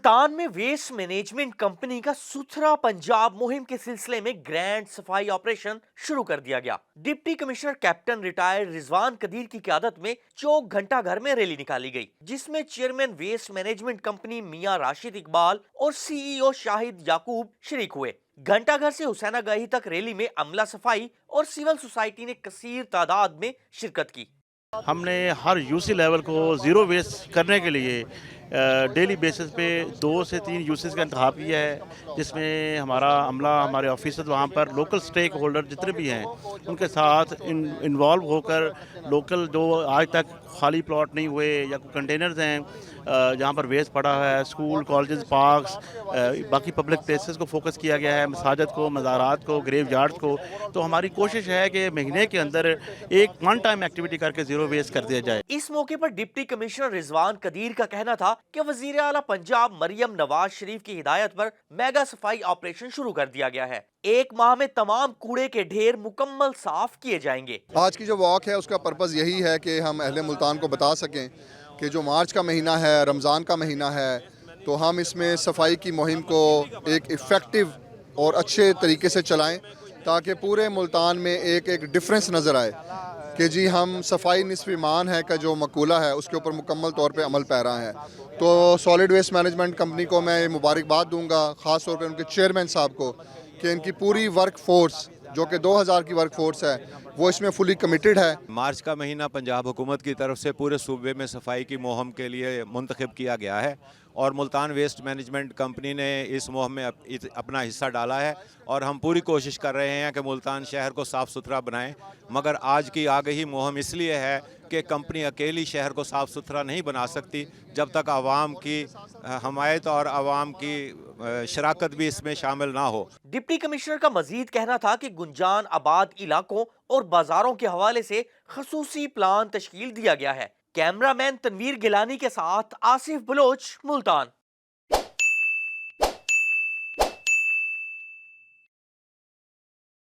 मुल्तान में waste management company का सुथरा पंजाब मुहिम के सिलसिले में ग्रैंड सफाई ऑपरेशन शुरू कर दिया गया। Deputy commissioner captain retired Rizwan Qadir की क़यादत में चौक घंटा घर में रैली निकाली गई, जिसमें चेयरमैन वेस्ट मैनेजमेंट कंपनी मियां राशिद इकबाल और सीईओ शाहिद याकूब शरीक हुए। घंटा घर से हुसैना गाही तक रैली में अमला सफाई और सिविल सोसाइटी ने कसीर तादाद में शिरकत की। हमने हर यूसी लेवल को ज़ीरो वेस्ट करने के लिए डेली बेसिस पे 2 से 3 यूसीज का इंतखाब किया है, जिसमें हमारा अमला, हमारे ऑफिसर वहाँ पर लोकल स्टेक होल्डर जितने भी हैं उनके साथ इन्वॉल्व होकर लोकल जो आज तक खाली प्लॉट नहीं हुए या कंटेनर्स हैं जहाँ पर वेस्ट पड़ा है, स्कूल, कॉलेजेस, पार्क्स, बाकी पब्लिक प्लेसेस को फोकस किया गया है, मसाजिद को, मज़ारात को, ग्रेव यार्ड्स को। तो हमारी कोशिश है कि महीने के अंदर एक वन टाइम एक्टिविटी करके ज़ीरो वेस्ट कर दिया जाए। इस मौके पर डिप्टी कमिश्नर रिजवान कदीर का कहना था कि वजीर आला पंजाब मरियम नवाज शरीफ की हिदायत पर मेगा सफाई ऑपरेशन शुरू कर दिया गया है। 1 माह में तमाम कूड़े के ढेर मुकम्मल साफ किए जाएंगे। आज की जो वॉक है उसका पर्पज़ यही है कि हम अहले मुल्तान को बता सकें कि जो मार्च का महीना है, रमज़ान का महीना है, तो हम इसमें सफाई की मुहिम को एक इफ़ेक्टिव और अच्छे तरीके से चलाएं ताकि पूरे मुल्तान में एक डिफरेंस नज़र आए कि जी हम सफाई निस्फ़ ईमान है का जो मकूला है उसके ऊपर मुकम्मल तौर पे अमल पैरा है। तो सॉलिड वेस्ट मैनेजमेंट कंपनी को मैं मुबारकबाद दूंगा, ख़ास तौर पे उनके चेयरमैन साहब को, कि इनकी पूरी वर्क फोर्स जो कि 2000 की वर्क फोर्स है वो इसमें फुली कमिटेड है। मार्च का महीना पंजाब हुकूमत की तरफ से पूरे सूबे में सफाई की मुहिम के लिए मुंतखब किया गया है और मुल्तान वेस्ट मैनेजमेंट कंपनी ने इस मुहिम में अपना हिस्सा डाला है और हम पूरी कोशिश कर रहे हैं कि मुल्तान शहर को साफ़ सुथरा बनाएं। मगर आज की आ गई मुहिम इसलिए है कि कंपनी अकेली शहर को साफ़ सुथरा नहीं बना सकती जब तक आवाम की हमायत और आवाम की शराकत भी इसमें शामिल ना हो। डिप्टी कमिश्नर का मजीद कहना था कि गुंजान आबाद इलाकों और बाजारों के हवाले से खसूसी प्लान तश्कील दिया गया है। कैमरामैन तनवीर गिलानी के साथ आसिफ बलोच, मुल्तान।